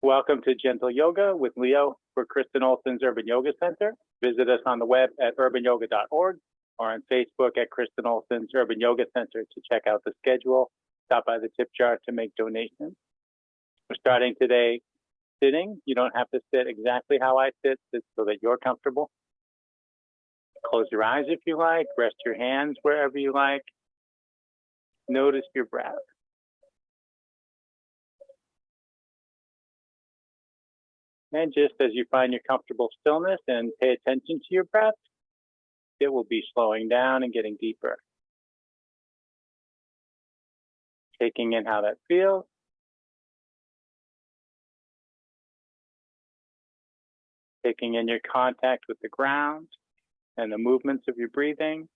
Welcome to Gentle Yoga with Leo for Kristen Olson's Urban Yoga Center. Visit us on the web at urbanyoga.org or on Facebook at Kristen Olson's Urban Yoga Center to check out the schedule. Stop by the tip jar to make donations. We're starting today sitting. You don't have to sit exactly how I sit so that you're comfortable. Close your eyes if you like. Rest your hands wherever you like. Notice your breath. And just as you find your comfortable stillness and pay attention to your breath, it will be slowing down and getting deeper. Taking in how that feels. Taking in your contact with the ground and the movements of your breathing.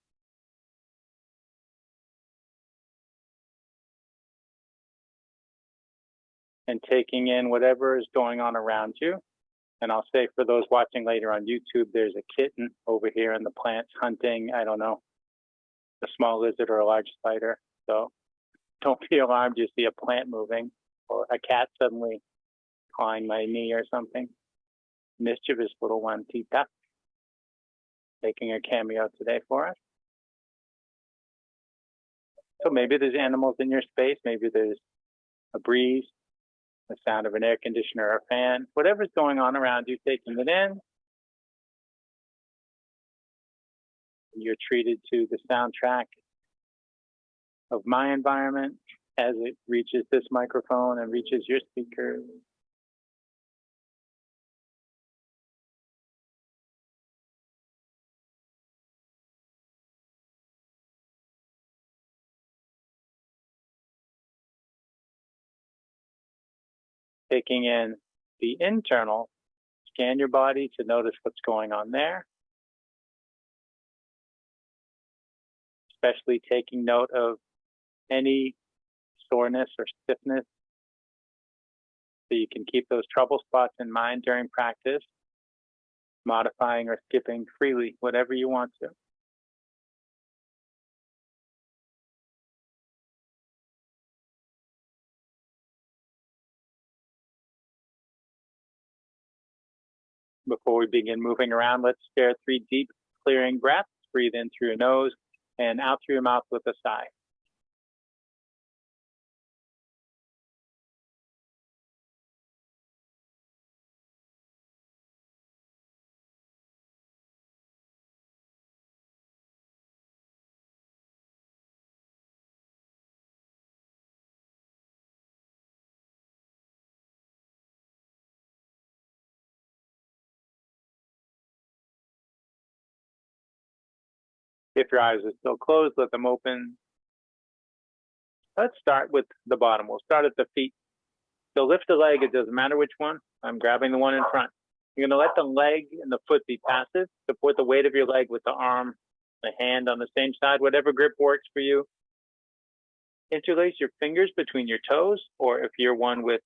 And taking in whatever is going on around you. And I'll say for those watching later on YouTube, there's a kitten over here in the plants hunting, I don't know, a small lizard or a large spider. So don't be alarmed, you see a plant moving or a cat suddenly clawing my knee or something. Mischievous little one, Tita, making a cameo today for us. So maybe there's animals in your space, maybe there's a breeze, the sound of an air conditioner or a fan, whatever's going on around you, taking it in. You're treated to the soundtrack of my environment as it reaches this microphone and reaches your speakers. Taking in the internal, scan your body to notice what's going on there. Especially taking note of any soreness or stiffness so you can keep those trouble spots in mind during practice, modifying or skipping freely, whatever you want to. Before we begin moving around, let's share 3 deep, clearing breaths. Breathe in through your nose and out through your mouth with a sigh. If your eyes are still closed, let them open. Let's start with the bottom. We'll start at the feet. So lift the leg, it doesn't matter which one. I'm grabbing the one in front. You're going to let the leg and the foot be passive. Support the weight of your leg with the arm, the hand on the same side, whatever grip works for you. Interlace your fingers between your toes, or if you're one with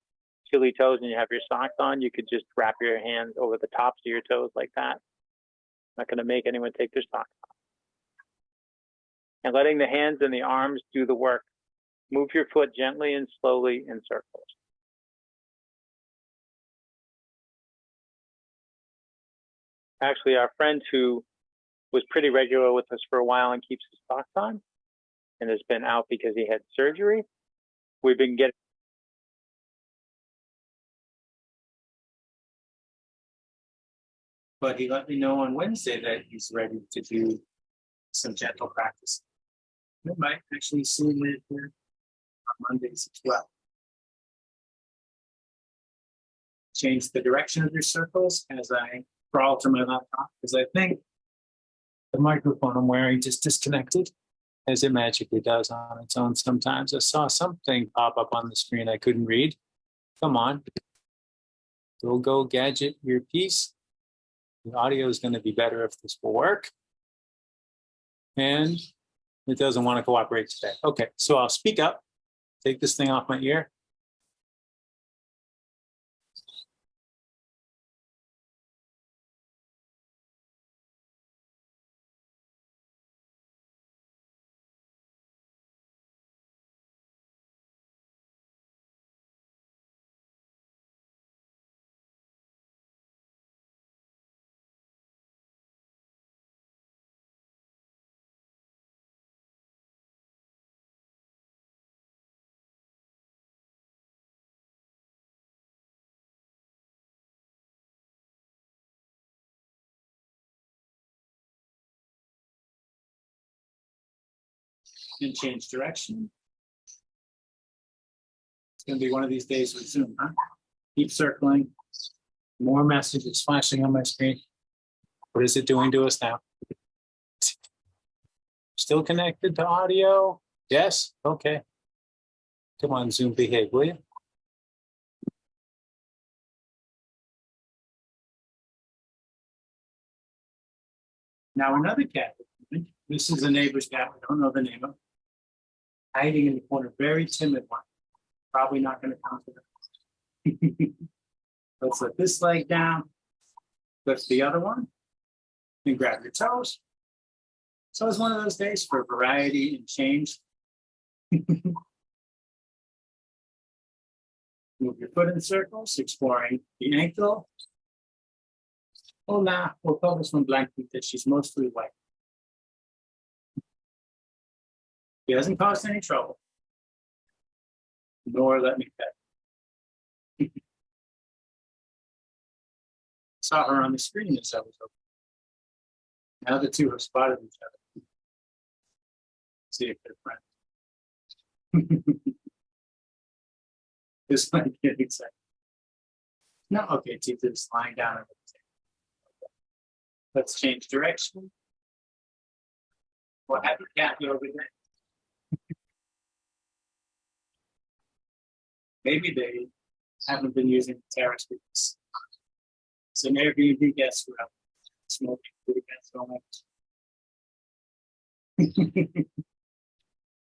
chilly toes and you have your socks on, you could just wrap your hands over the tops of your toes like that. Not going to make anyone take their socks off. And letting the hands and the arms do the work. Move your foot gently and slowly in circles. Actually, our friend who was pretty regular with us for a while and keeps his socks on and has been out because he had surgery, we've been getting. But he let me know on Wednesday that he's ready to do some gentle practice. We might actually see him here on Mondays as well. Change the direction of your circles as I crawl to my laptop, because I think the microphone I'm wearing just disconnected, as it magically does on its own sometimes. I saw something pop up on the screen I couldn't read. Come on. Go gadget your piece. The audio is going to be better if this will work. And it doesn't want to cooperate today. Okay, so I'll speak up, take this thing off my ear. and change direction. It's going to be one of these days with Zoom, huh? Keep circling. More messages flashing on my screen. What is it doing to us now? Still connected to audio? Yes? Okay. Come on, Zoom, behave, will you? Now another cat. This is a neighbor's cat. We don't know the name of. Hiding in the corner, very timid one. Probably not going to come to them. Let's let this leg down. Lift the other one. And grab your toes. So it's one of those days for variety and change. Move your foot in circles, exploring the ankle. Hola, we'll call this one Blanquita. She's mostly white. She hasn't caused any trouble, nor let me pet. Saw her on the screen as I was open. Now the two have spotted each other. See if they're friends. This might get exciting. No, okay, Tita is lying down. Let's change direction. We'll have your cat over there. Maybe they haven't been using the terrace because it's an Airbnb guest room. Smoking food against so much.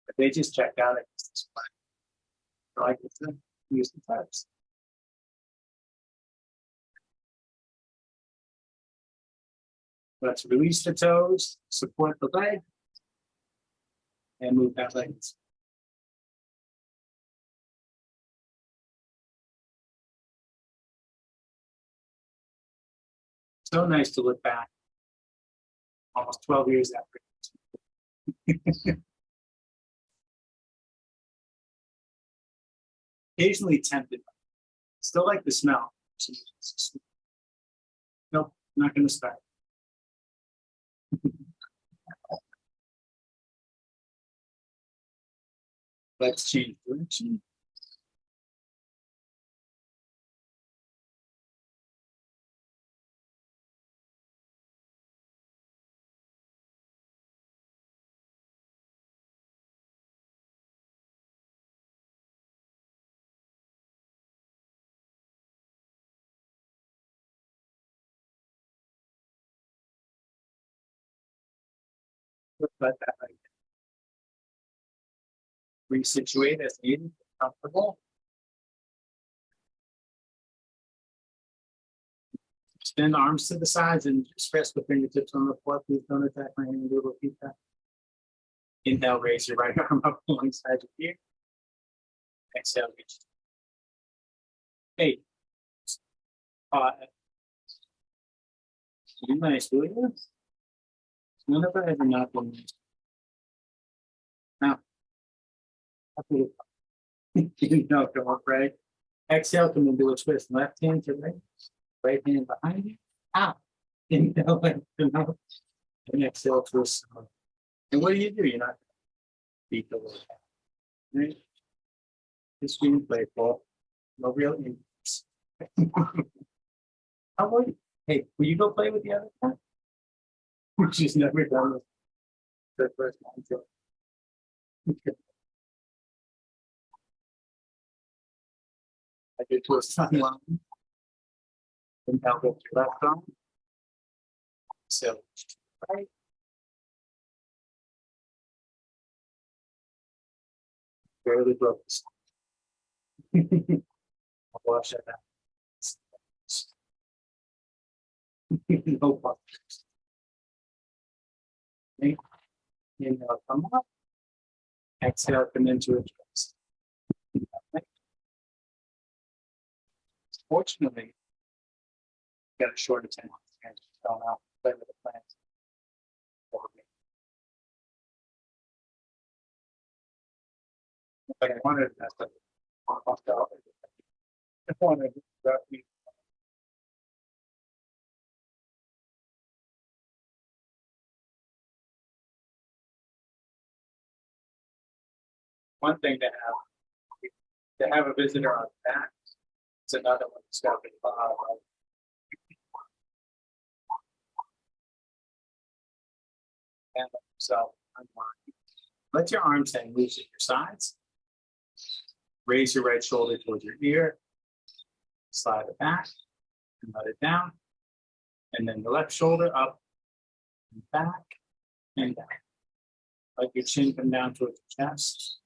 But they just checked out at this place. So I get to use the terrace. Let's release the toes, support the leg, and move that leg. So nice to look back almost 12 years after. Occasionally tempted. Still like the smell. Nope, not going to start. Let's change direction. Let that like resituate as needed, comfortable. Extend arms to the sides and just rest the fingertips on the floor. Please don't attack my hand. Do repeat that. Inhale, raise your right arm up alongside your ear. Exhale, reach. 8. 5. Be nice, will you? None of it ever not been nice. Now, no, come up, right? Exhale, come into a twist. Left hand to right. Right hand behind you. Out. Inhale, lengthen out. And exhale, twist. And what do? You're not beat the little cat. Right? Just being playful. No real interest. How about you? Hey, will you go play with the other cat? She's never done this. The first time. I do twist on one. And now go to your left arm. So, right. Barely broke this. I'll wash that out. No problem. Okay. Inhale, come up. Exhale, come into a twist. Fortunately, got a short attention. I just don't know. Play with the plants. But I wanted to I wanted to one thing to have a visitor on that. It's another one that's got to be and so let your arms hang loose at your sides. Raise your right shoulder towards your ear. Slide it back and let it down. And then the left shoulder up and back and down. Let your chin come down towards your chest.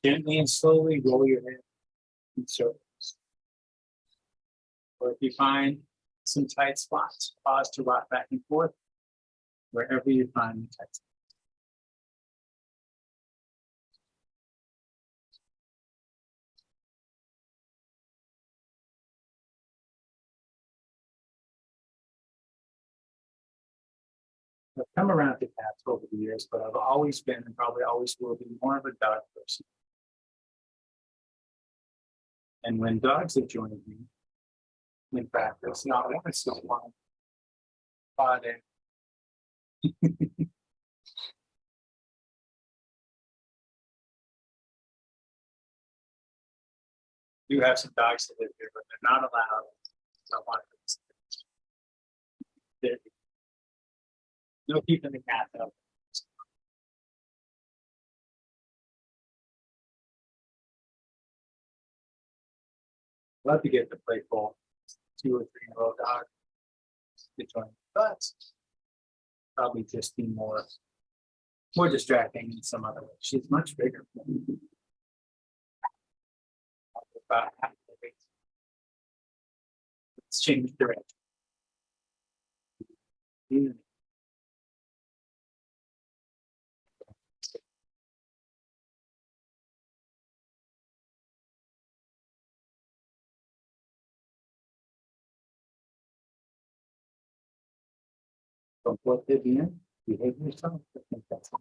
Gently and slowly roll your head in circles. Or if you find some tight spots, pause to rock back and forth wherever you find the tight spots. I've come around to cats over the years, but I've always been and probably always will be more of a dog person. And when dogs have joined me in practice, not once, not one, but you have some dogs that live here, but they're not allowed. No keeping the cat out. Love to get the playful 2 or 3-year-old dog to join, but probably just be more distracting in some other way. She's much bigger. About half the weight. Let's change direction. Don't put it in, behave yourself. I think that's it.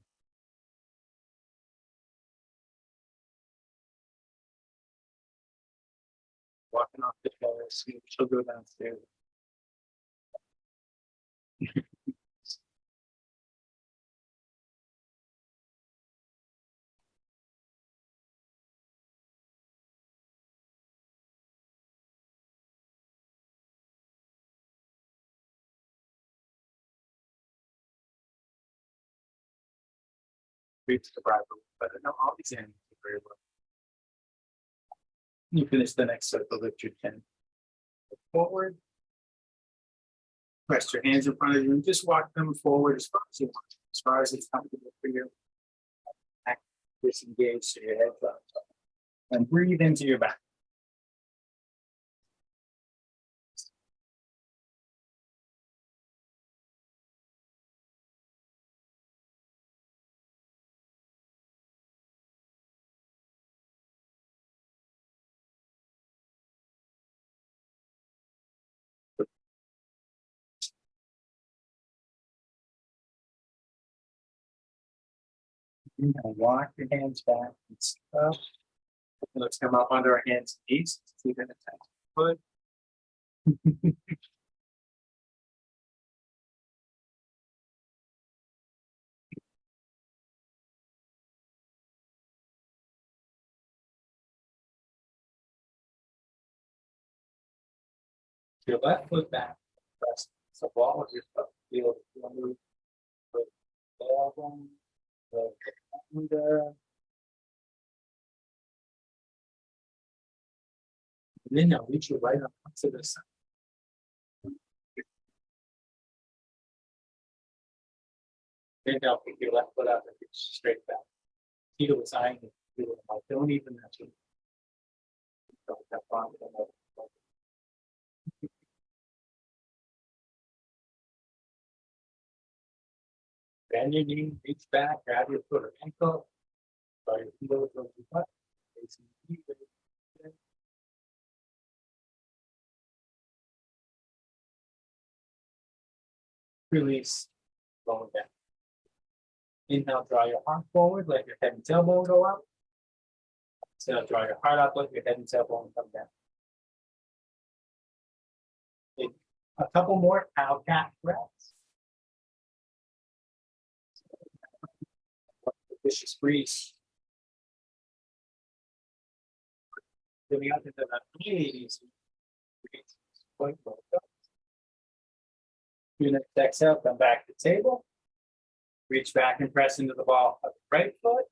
Walking off the terrace, she'll go downstairs. Reach the bribery, but no, all these animals are very well. You finish the next circle, lift your chin forward. Rest your hands in front of you and just walk them forward as far as you want, as far as it's comfortable for you. Disengage so your head up and breathe into your back. You're gonna walk your hands back and stuff. Let's come up under our hands and knees. So you're gonna touch foot. Your left foot back. Press the ball of your foot. Feel the move. The elbow, the under. And then now reach your right arm to the side. Then now pick your left foot up and reach straight back. Tita was eyeing you. Don't even mention. Don't have fun with them. Bend your knee, reach back, grab your foot or ankle. Draw your feet over towards your butt. Facing the feet. Release, going down. Inhale, draw your heart forward, let your head and tailbone go up. Exhale, draw your heart up, let your head and tailbone come down. Take a couple more cow cat breaths. Vicious breeze. Coming up into the knees. Your next exhale, come back to table. Reach back and press into the ball of the right foot.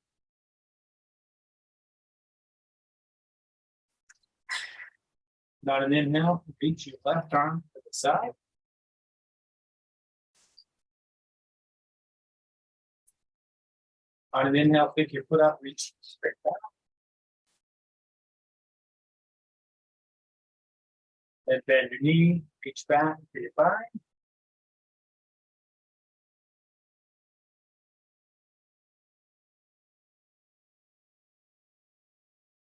Not an inhale, reach your left arm to the side. On an inhale, pick your foot up, reach straight back. Then bend your knee, reach back to your thigh.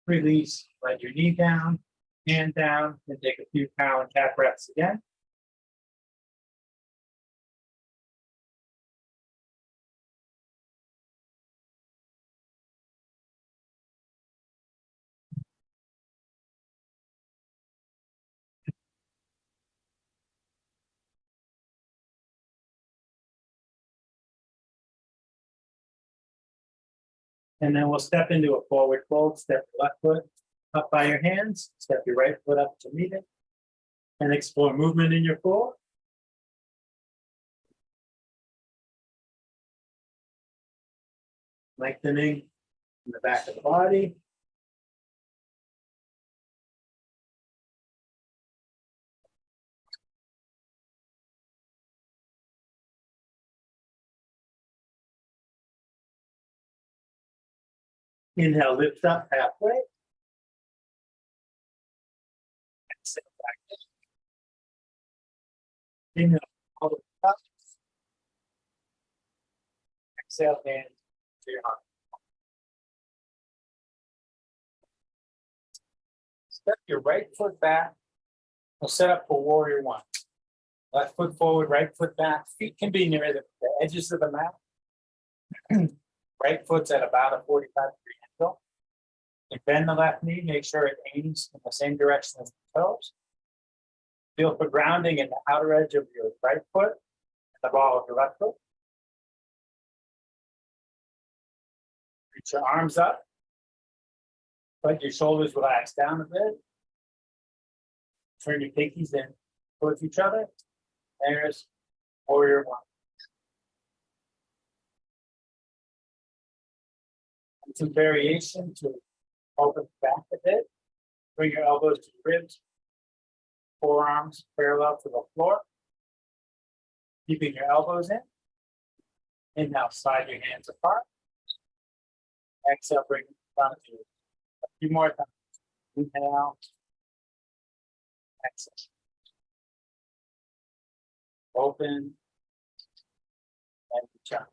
Release, let your knee down, hand down, and take a few cow and cat breaths again. And then we'll step into a forward fold, step your left foot up by your hands, step your right foot up to meet it, and explore movement in your core. Lengthening in the back of the body. Inhale, lift up halfway. Exhale back. Inhale, all the way up. Exhale, hand to your heart. Step your right foot back. We'll set up for warrior one. Left foot forward, right foot back. Feet can be near the edges of the mat. Right foot's at about a 45-degree angle. You bend the left knee, make sure it aims in the same direction as the toes. Feel for grounding in the outer edge of your right foot and the ball of your left foot. Reach your arms up. Let your shoulders relax down a bit. Turn your pinkies in towards each other. There's warrior one. And some variation to open back a bit. Bring your elbows to your ribs. Forearms parallel to the floor. Keeping your elbows in. Inhale, slide your hands apart. Exhale, bring it down to you. A few more times. Inhale. Exhale. Open. And return.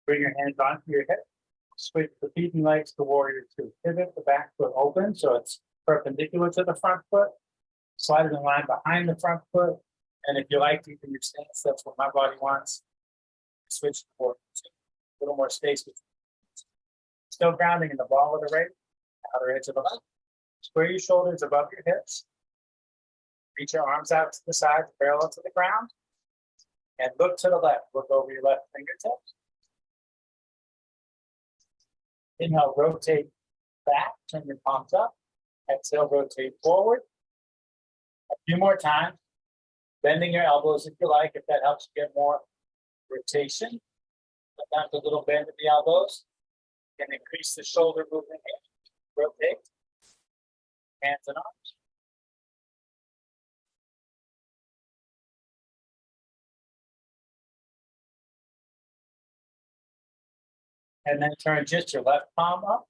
Bring your hands onto your hip. Switch the feet and legs to warrior two. Pivot the back foot open so it's perpendicular to the front foot. Slide it in line behind the front foot. And if you like to use your stance, that's what my body wants. Switch to warrior two. A little more space between. Still grounding in the ball of the right, outer edge of the left. Square your shoulders above your hips. Reach your arms out to the side, parallel to the ground. And look to the left. Look over your left fingertips. Inhale, rotate back, turn your palms up. Exhale, rotate forward. A few more times. Bending your elbows if you like, if that helps you get more rotation. Sometimes a little bend at the elbows can increase the shoulder movement here. Rotate. Hands and arms. And then turn just your left palm up.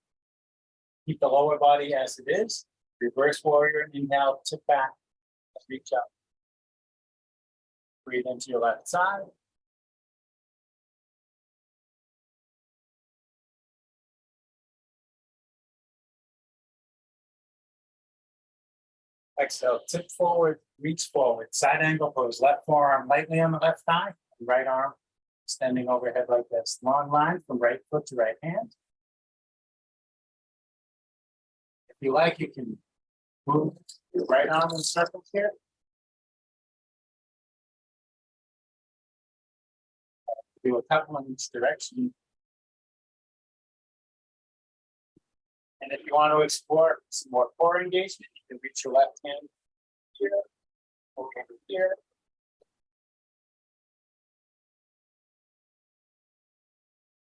Keep the lower body as it is. Reverse warrior, inhale, tip back, and reach up. Breathe into your left side. Exhale, tip forward, reach forward, side angle pose, left forearm lightly on the left thigh, right arm extending overhead like this. Long line from right foot to right hand. you like, you can move your right arm in circles here. Do a couple in each direction. And if you want to explore some more core engagement, you can reach your left hand here, over here.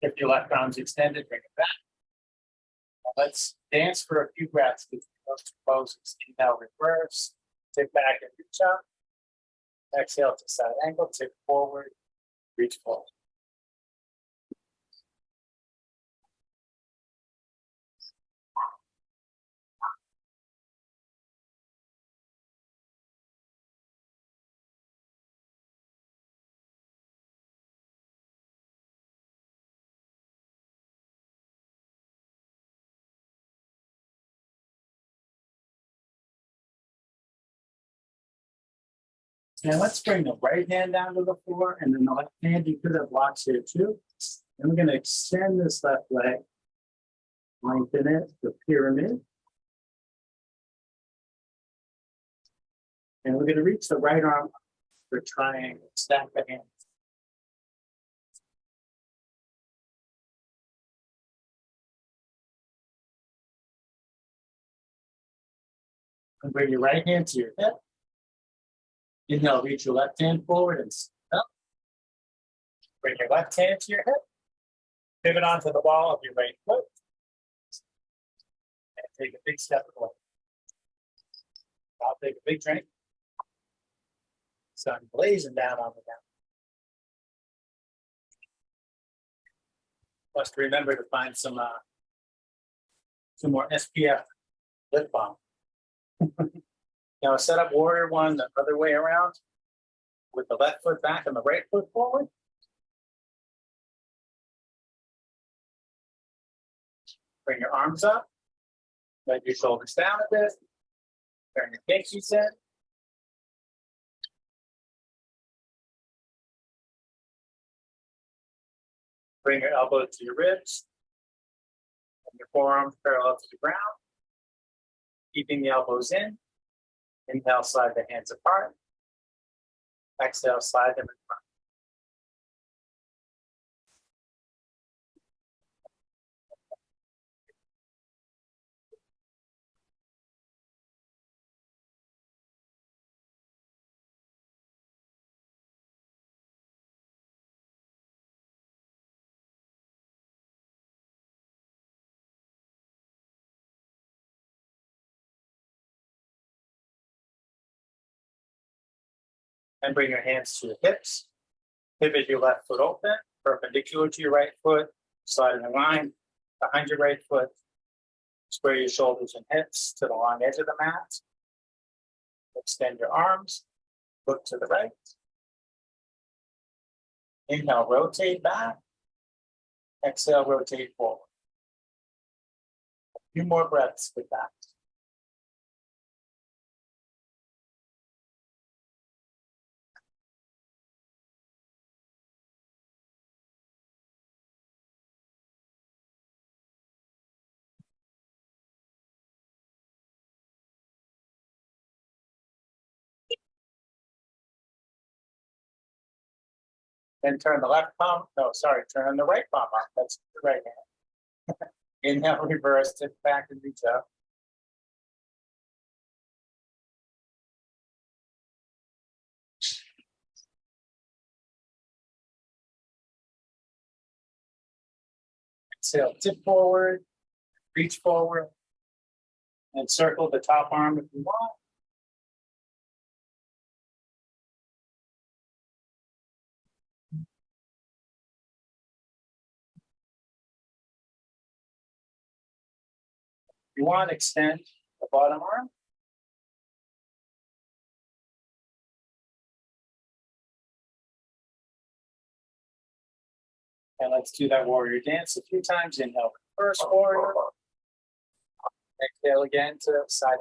If your left arm's extended, bring it back. Now let's dance for a few breaths between those two poses. Inhale, reverse, tip back and reach up. Exhale to side angle, tip forward, reach forward. Now let's bring the right hand down to the floor and then the left hand, you could have blocks here too. And we're going to extend this left leg, lengthen it, the pyramid. And we're going to reach the right arm for triangle, stack the hands. And bring your right hand to your hip. Inhale, reach your left hand forward and up. Bring your left hand to your hip. Pivot onto the ball of your right foot. And take a big step forward. I'll take a big drink. Sun blazing down on the ground. Must remember to find some more SPF lip balm. Now set up warrior one the other way around with the left foot back and the right foot forward. Bring your arms up. Let your shoulders down a bit. Turn your pinkies in. Bring your elbow to your ribs. And your forearms parallel to the ground. Keeping the elbows in. Inhale, slide the hands apart. Exhale, slide them in front. And bring your hands to your hips. Pivot your left foot open, perpendicular to your right foot. Slide in a line behind your right foot. Square your shoulders and hips to the long edge of the mat. Extend your arms. Look to the right. Inhale, rotate back. Exhale, rotate forward. A few more breaths with that. Then turn the left palm, turn the right palm up. That's the right hand. Inhale, reverse, tip back and reach up. Exhale, tip forward, reach forward, and circle the top arm if you want. If you want, extend the bottom arm. And let's do that warrior dance a few times. Inhale, first warrior. Exhale again to side.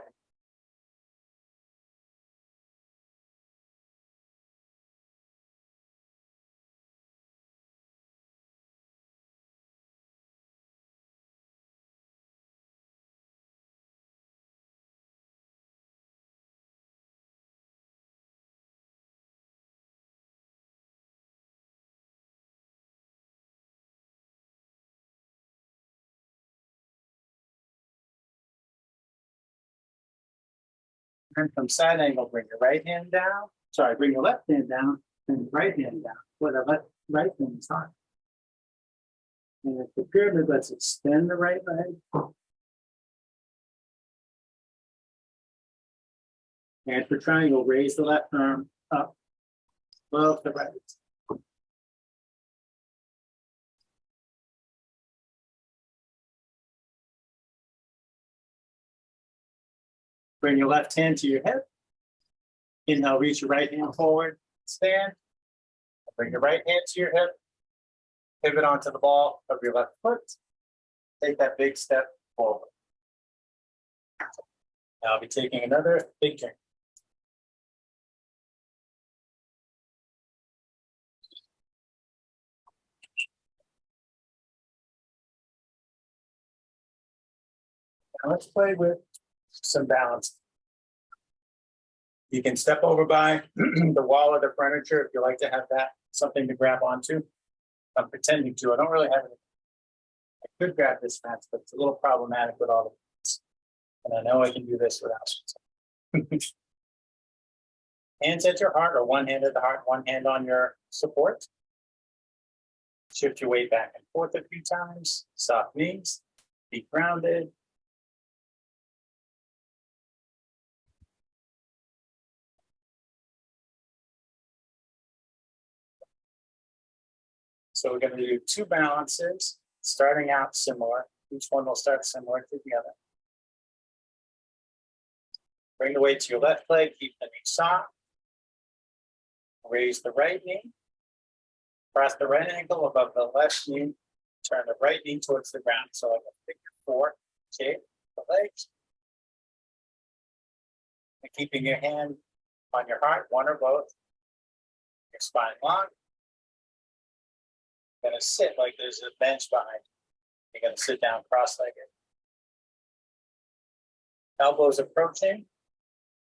And from side angle, bring your right hand down. Sorry, bring your left hand down and your right hand down. Where the right hand is hard. And if the pyramid, let's extend the right leg. And for triangle, raise the left arm up. Well, to the right. Bring your left hand to your hip. Inhale, reach your right hand forward, stand. Bring your right hand to your hip. Pivot onto the ball of your left foot. Take that big step forward. Now I'll be taking another big drink. Now let's play with some balance. You can step over by the wall of the furniture if you like to have that, something to grab onto. I'm pretending to, I don't really have it. I could grab this fence, but it's a little problematic with all the fence. And I know I can do this without. Hands at your heart or one hand at the heart, one hand on your support. Shift your weight back and forth a few times, soft knees, be grounded. So we're going to do two balances, starting out similar. Each one will start similar to the other. Bring the weight to your left leg, keep the knee soft. Raise the right knee. Cross the right ankle above the left knee. Turn the right knee towards the ground. So like a figure four shape, the legs. And keeping your hand on your heart, one or both. Your spine long. You're gonna sit like there's a bench behind you. You're gonna sit down cross-legged. Elbows approaching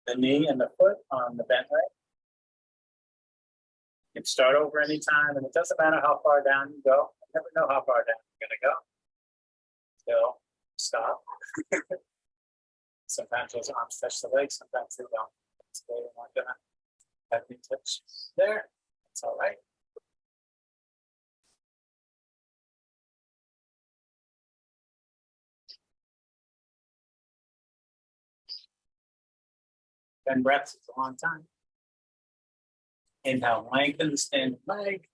the knee and the foot on the bent leg. You can start over anytime, and it doesn't matter how far down you go. You never know how far down you're gonna go. So stop. Sometimes those arms touch the legs, sometimes they don't. So you're not gonna have me touch there. That's all right. Ten reps is a long time. Inhale, lengthen the standing leg,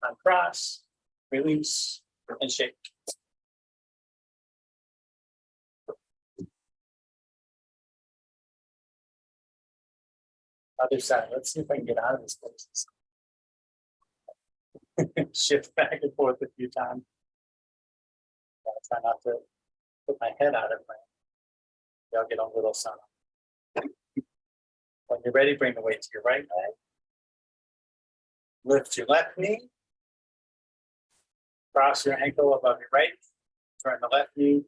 uncross, release, and shake. Other side, let's see if I can get out of this place. Shift back and forth a few times. I'll try not to put my head out of my, I'll get a little sun. When you're ready, bring the weight to your right leg. Lift your left knee. Cross your ankle above your right. Turn the left knee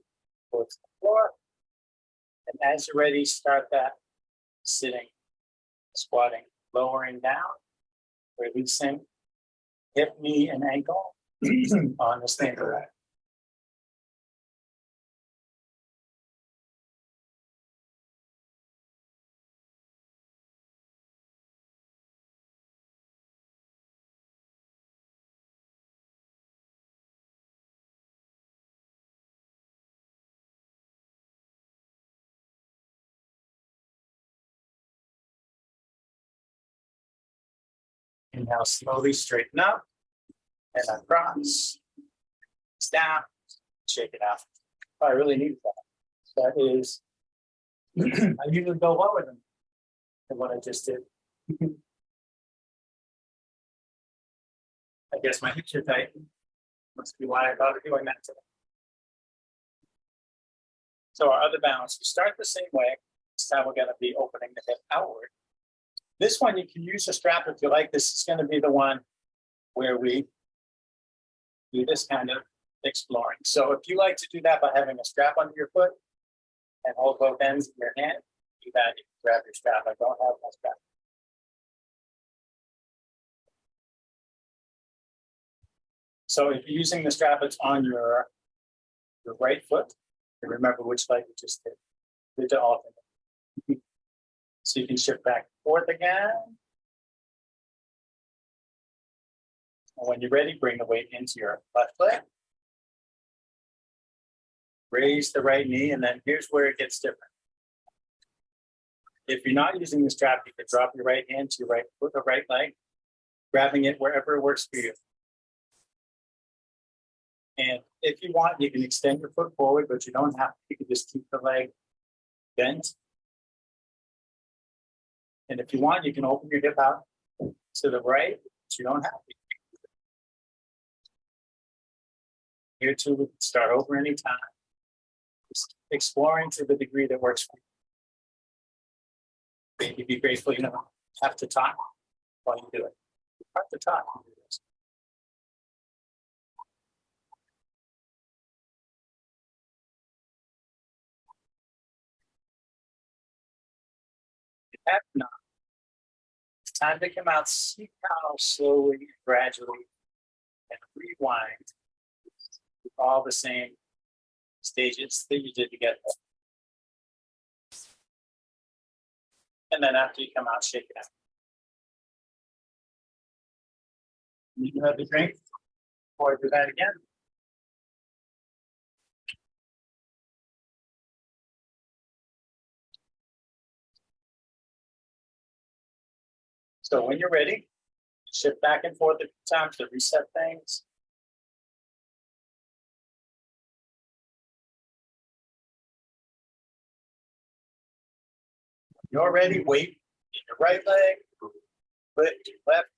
towards the floor. And as you're ready, start that sitting, squatting, lowering down, releasing hip, knee, and ankle on the standing leg. Inhale, slowly straighten up and uncross. Down, shake it out. Oh, I really need that. That is, I usually go lower than what I just did. I guess my hips are tight. Must be why I thought of doing that today. So our other balance, we start the same way. This time we're going to be opening the hip outward. This one, you can use a strap if you like. This is going to be the one where we do this kind of exploring. So if you like to do that by having a strap under your foot and hold both ends of your hand, do that. You can grab your strap. I don't have my strap. So if you're using the strap, it's on your right foot. And remember which leg you just did. To alternate. So you can shift back and forth again. And when you're ready, bring the weight into your left leg. Raise the right knee, and then here's where it gets different. If you're not using the strap, you can drop your right hand to your right foot or right leg, grabbing it wherever it works for you. And if you want, you can extend your foot forward, but you don't have to. You can just keep the leg bent. And if you want, you can open your hip out to the right, but you don't have to. Here too, we can start over anytime. Just exploring to the degree that works for you. Maybe be grateful you don't have to talk while you do it. You have to talk. When you do this. You have not. It's time to come out. See how slowly and gradually and rewind all the same stages that you did to get there. And then after you come out, shake it out. You have the drink before I do that again. So when you're ready, shift back and forth a few times to reset things. You're ready, weight in your right leg, lift your left.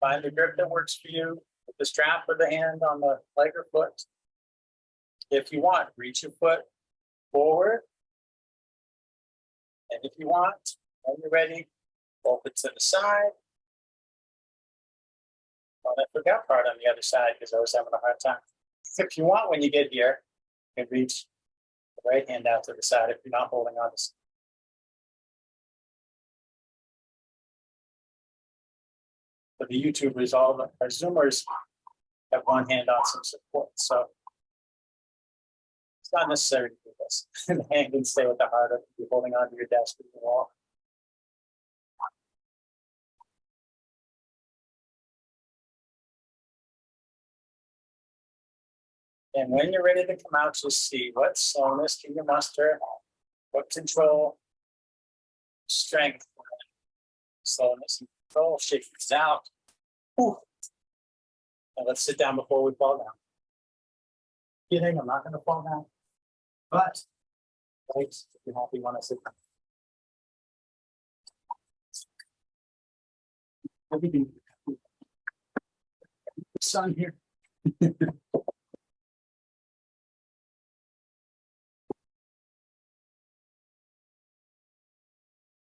Find the grip that works for you, with the strap or the hand on the leg or foot. If you want, reach your foot forward. And if you want, when you're ready, open to the side. Oh, I forgot part on the other side because I was having a hard time. If you want, when you get here, you can reach the right hand out to the side if you're not holding on to. For the YouTubers, all our Zoomers have one hand on some support, so it's not necessary to do this. The hand can stay with the heart if you're holding onto your desk or the wall. And when you're ready to come out, just see what slowness can you muster, what control, strength, slowness and control, shake this out. Whew. And let's sit down before we fall down. Kidding, I'm not going to fall down. But, right, if you're happy, want to sit down. Everything. The sun here.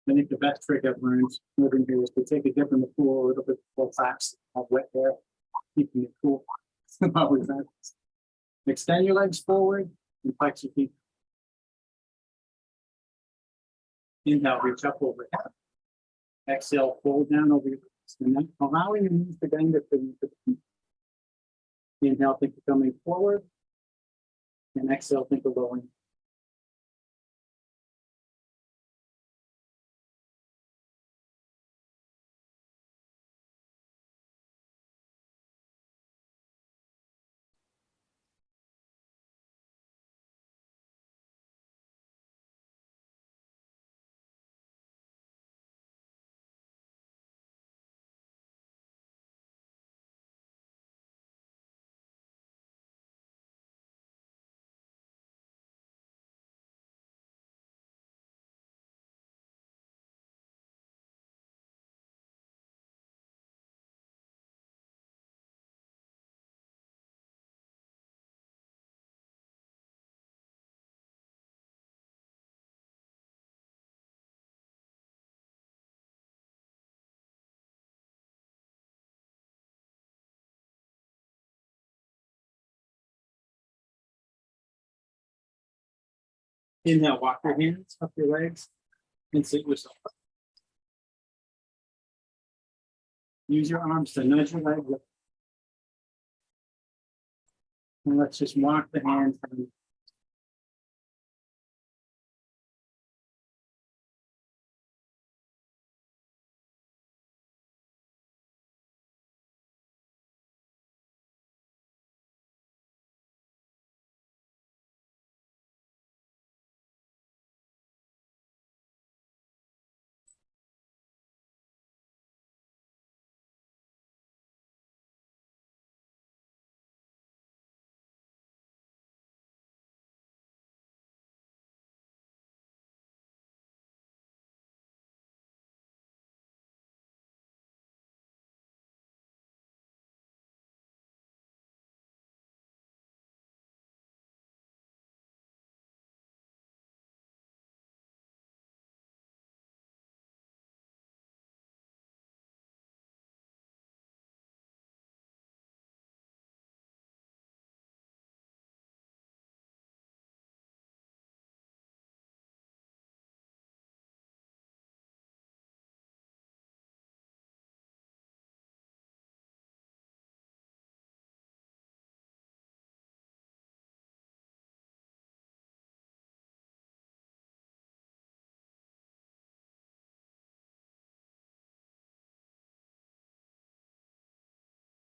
I think the best trick I've learned moving here is to take a dip in the pool a little bit before facts have wet hair, keeping it cool. Always happens. Extend your legs forward and flex your feet. Inhale, reach up overhead. Exhale, fold down over your legs. And then allowing your knees to bend it beneath the feet. Inhale, think of coming forward. And exhale, think of lowering. Inhale, walk your hands up your legs and sit yourself up. Use your arms to nudge your legs up. And let's just walk the hands.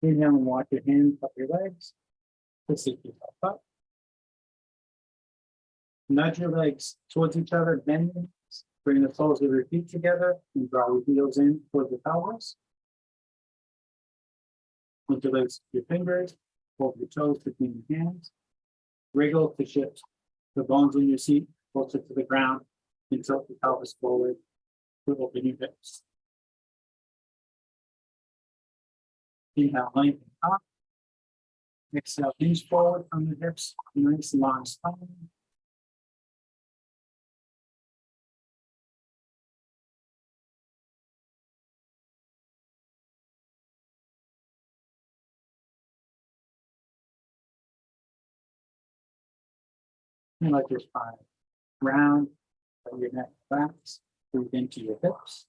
Inhale and walk your hands up your legs. To sit yourself up. Nudge your legs towards each other, bend them. Bring the soles of your feet together and draw your heels in towards the pelvis. Interlace your fingers, hold your toes between your hands. Wriggle to shift the bones in your seat closer to the ground and tilt the pelvis forward to open your hips. Inhale, lengthen up. Exhale, hinge forward from the hips, nice long spine. And let your spine round, let your neck relax, breathe into your hips.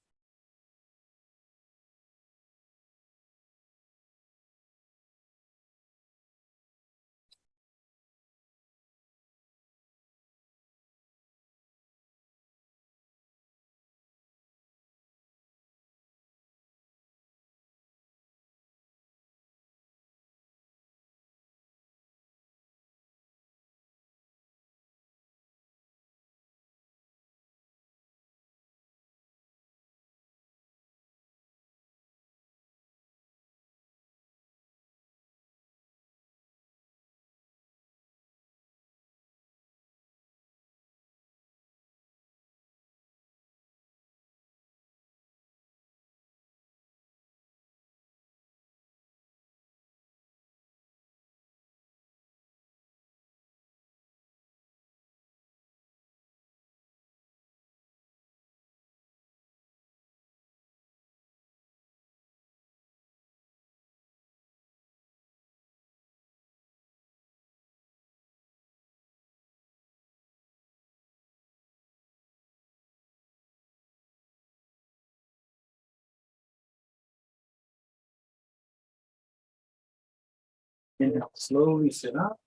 Inhale, slowly sit up.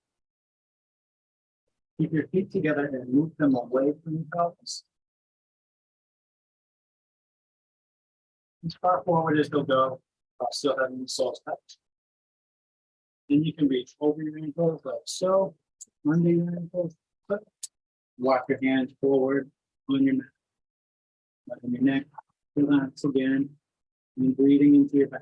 Keep your feet together and move them away from the pelvis. As far forward as they'll go, while still having the soles touch. Then you can reach over your ankles like so, under your ankles, but walk your hands forward on your mat. Letting your neck relax again and breathing into your back.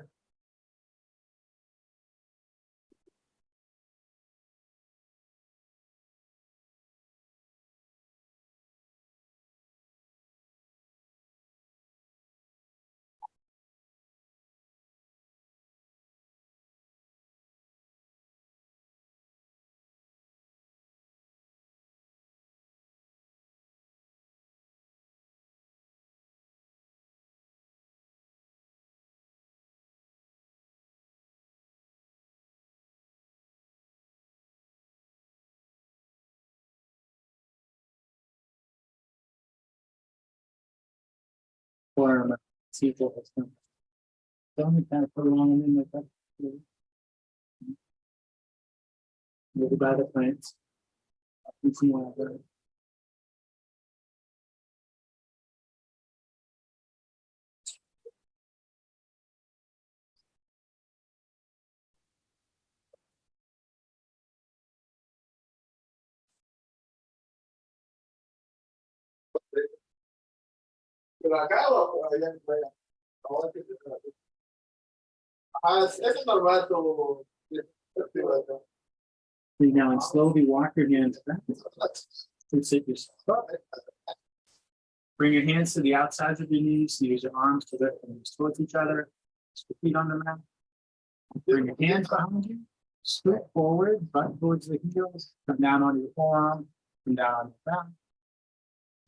Or Tita has come. Don't we kind of put along in like that? Move by the plants. ¿Pero acá o por allá afuera? Ahora que se- Ah, es normal como... Breathe now and slowly walk your hands back and sit yourself up. Bring your hands to the outsides of your knees. Use your arms to lift them towards each other. Just your feet on the mat. Bring your hands behind you. Scoot forward, butt towards the heels. Come down onto your forearm. Come down on your back.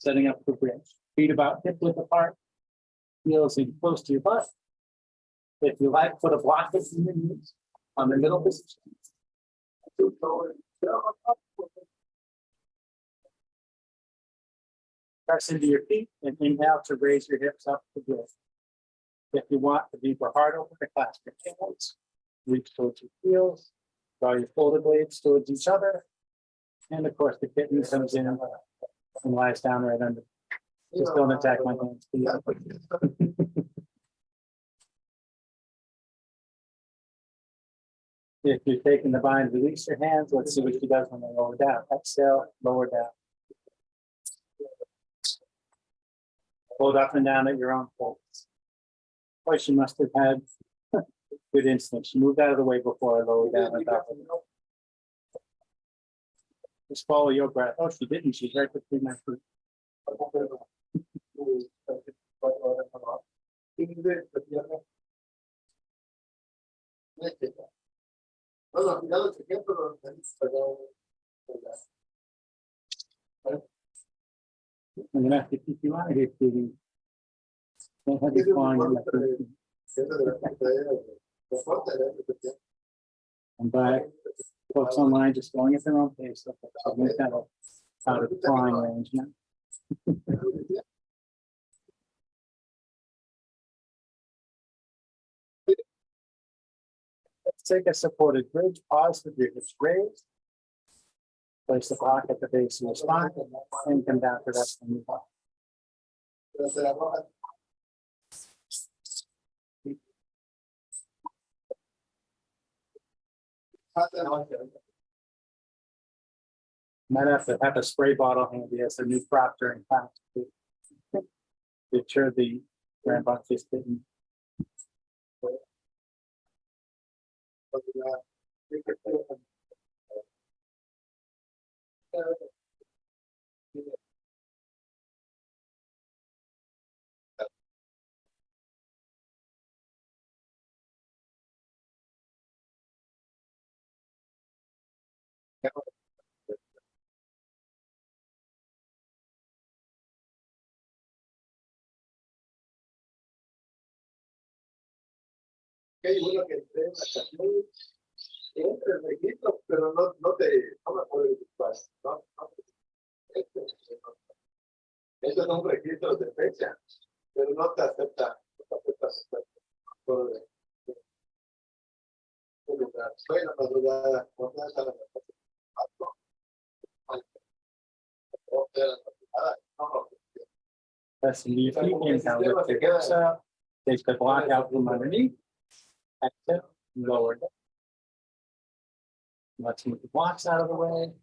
Setting up for bridge. Feet about hip width apart. Heels in close to your butt. If you like, put a block in your knees on the middle position. Press into your feet and inhale to raise your hips up to bridge. If you want to be for heart open, clasp your hands. Reach towards your heels. Draw your shoulder blades towards each other. And of course, the kitten comes in and lies down right under. Just don't attack my hands. Please. If you're taking the bind, release your hands. Let's see what she does when they lower down. Exhale, lower down. Hold up and down at your own pace. Boy, she must have had good instinct. She moved out of the way before I lowered down on top of it. Just follow your breath. Oh, she didn't. She's right between my feet. Bueno, ya lo chequé, pero I'm gonna have to keep you out of here, Kitty. Don't have you flying in my feet. I'm back. Folks online just going at their own pace. So I'm kind of out of the flying range now. Let's take a supported bridge, pause with your hips raised. Place the block at the base of your spine and come down to rest on your back. Might have a spray bottle handy as a new prop during class. To ensure the rambunctious didn't. Hay uno que entré en la canción, entra el registro, pero no me puedo disculpar, ¿no? Estos son registros de fecha, pero no te acepta, por soy la madrugada, no te hace la Press into your feet, inhale, lift your hips up, take the block out from underneath. Exhale, lower it. Let's move the blocks out of the way.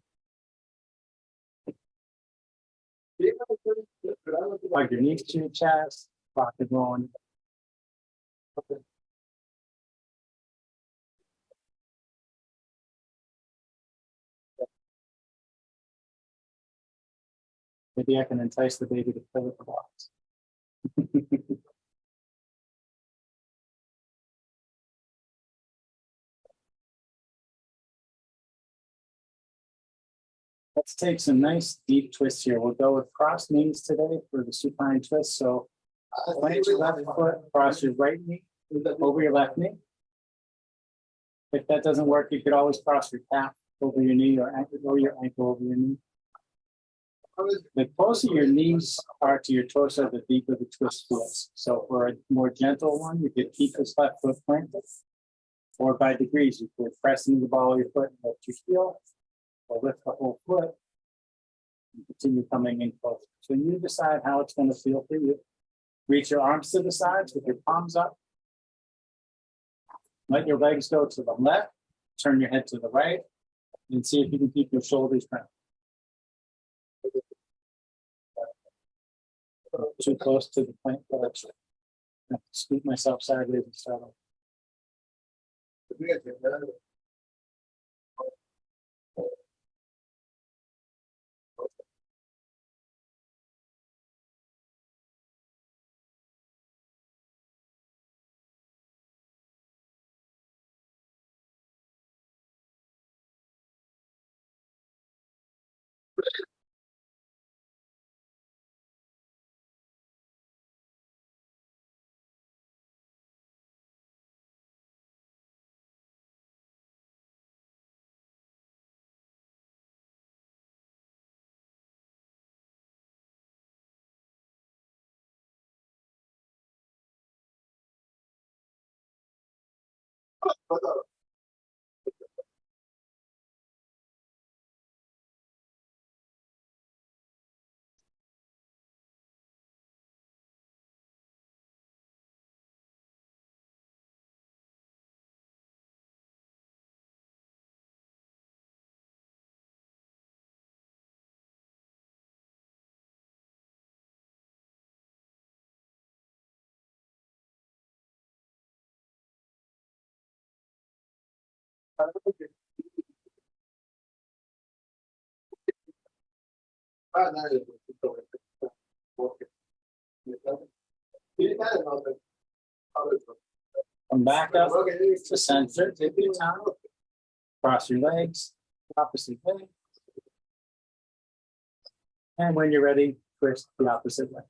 Plug your knees to your chest, rock and roll. Maybe I can entice the baby to play with the blocks. Let's take some nice deep twists here. We'll go with cross knees today for the supine twist. So plant your left foot, cross your right knee over your left knee. If that doesn't work, you could always cross your calf over your knee or your ankle over your knee. The closer your knees are to your torso, the deeper the twist feels. So for a more gentle one, you could keep this left foot planted. Or by degrees, you could press into the ball of your foot and lift your heel, or lift the whole foot and continue coming in closer. So you decide how it's going to feel for you. Reach your arms to the sides with your palms up. Let your legs go to the left, turn your head to the right, and see if you can keep your shoulders bent. Too close to the plank direction. Scoop myself sideways and start off. Ah, no, Come back up to center, take your time. Cross your legs, opposite way. And when you're ready, twist the opposite way.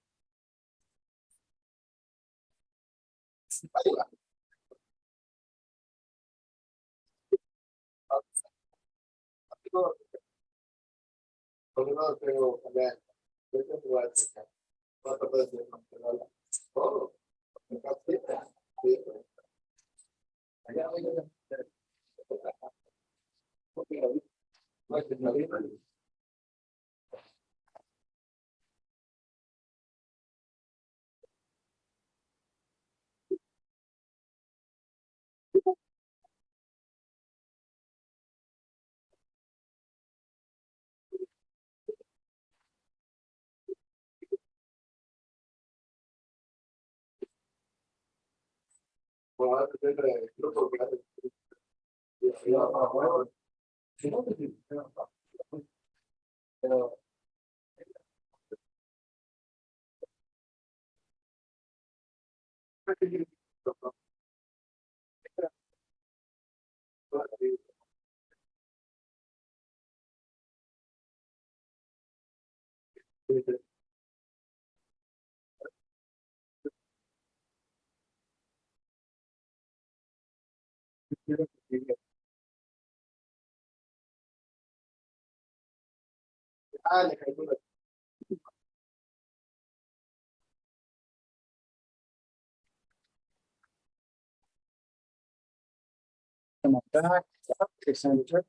Come on back, up to center.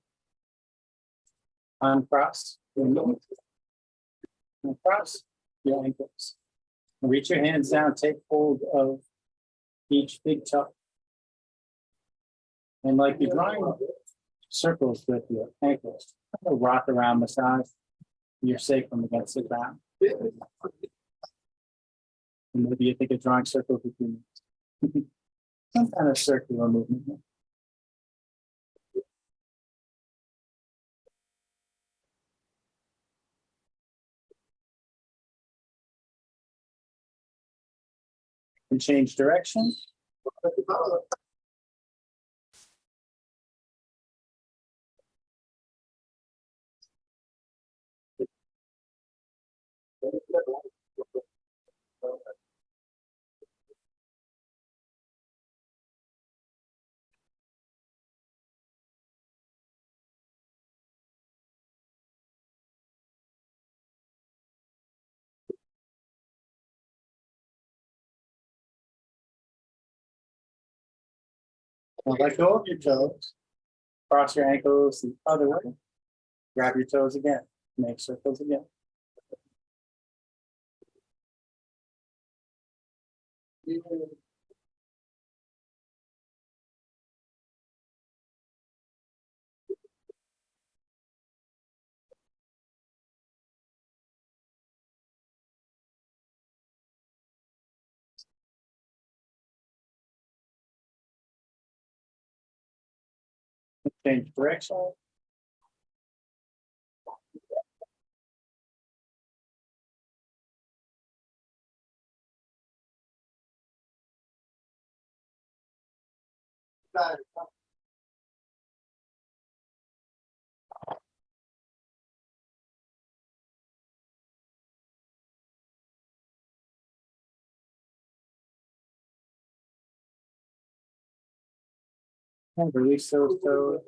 Uncross. Uncross your ankles. Reach your hands down, take hold of each big toe. And like you're drawing circles with your ankles, a rock around massage. You're safe from against the ground. And maybe you think of drawing circles with your knees. Some kind of circular movement. And change direction. Now let go of your toes. Cross your ankles the other way. Grab your toes again. Make circles again. Change direction. And release those toes.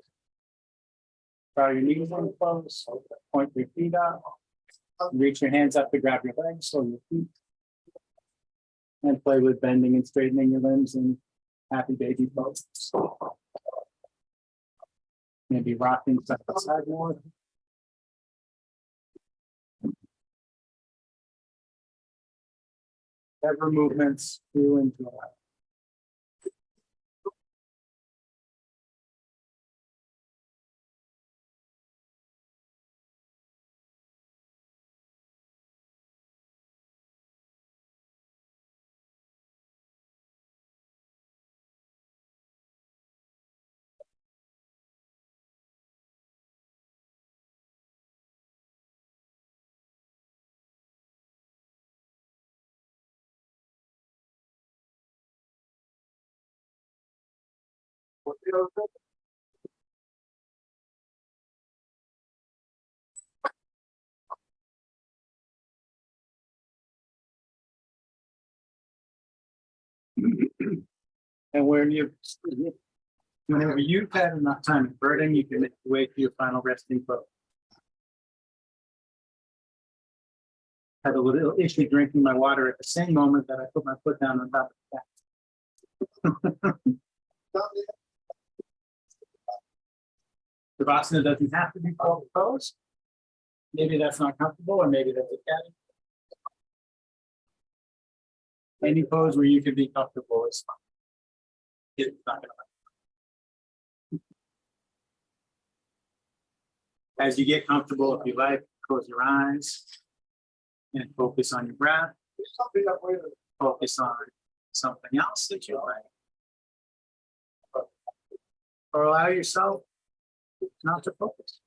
Draw your knees in close. Point your feet out. Reach your hands up to grab your legs or your feet. And play with bending and straightening your limbs in happy baby pose. Maybe rocking side to side more. Whatever movements you enjoy. And whenever you've had enough time to burden, you can make your way to your final resting pose. Had a little issue drinking my water at the same moment that I put my foot down on top of the cat. Savasana doesn't have to be called a pose. Maybe that's not comfortable, or maybe that's a cat. Any pose where you can be comfortable is fine. It's not gonna matter. As you get comfortable, if you like, close your eyes and focus on your breath. Focus on something else that you like. Or allow yourself not to focus.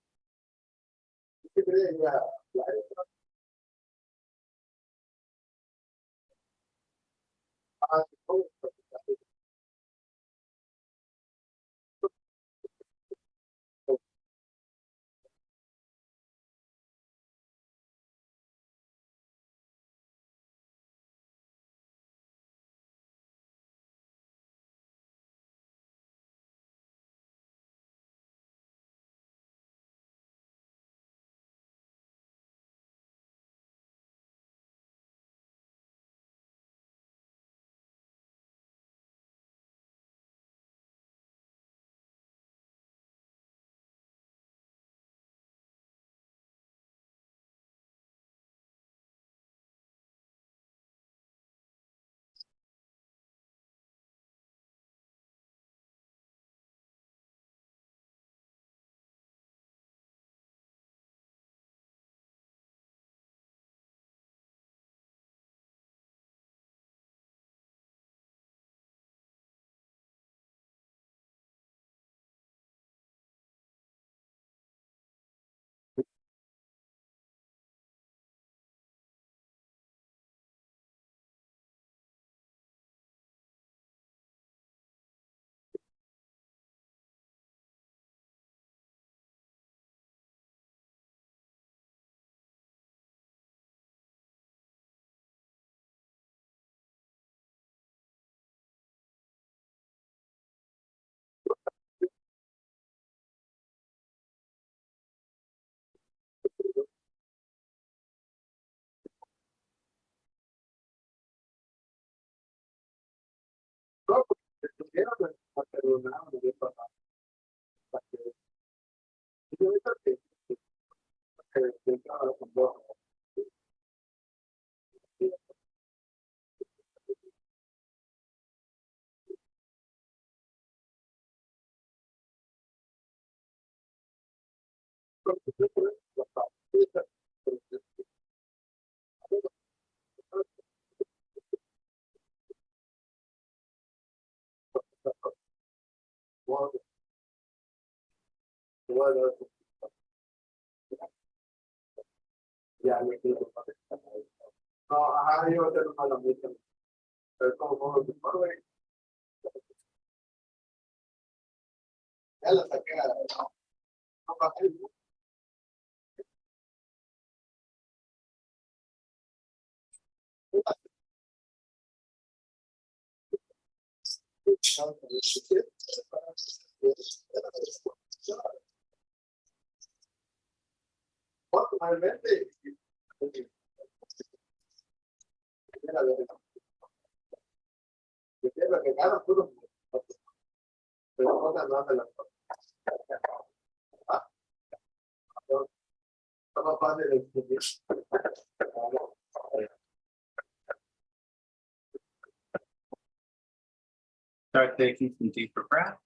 Start taking some deeper breath.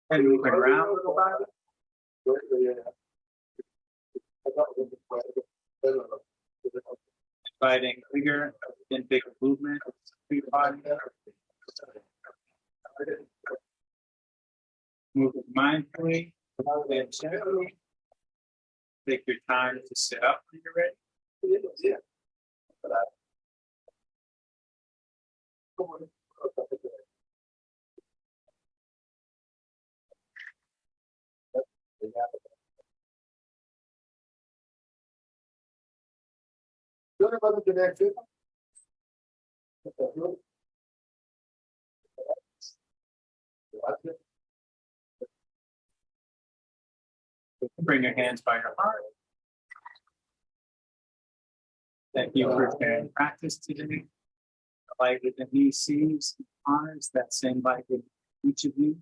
And moving around a little bit. Inviting bigger and bigger movement through your body. Moving mindfully and gently. Take your time to sit up when you're ready. What about the next? Bring your hands by your heart. Thank you for sharing practice today. The light within me sees, and honors that same light within each of you.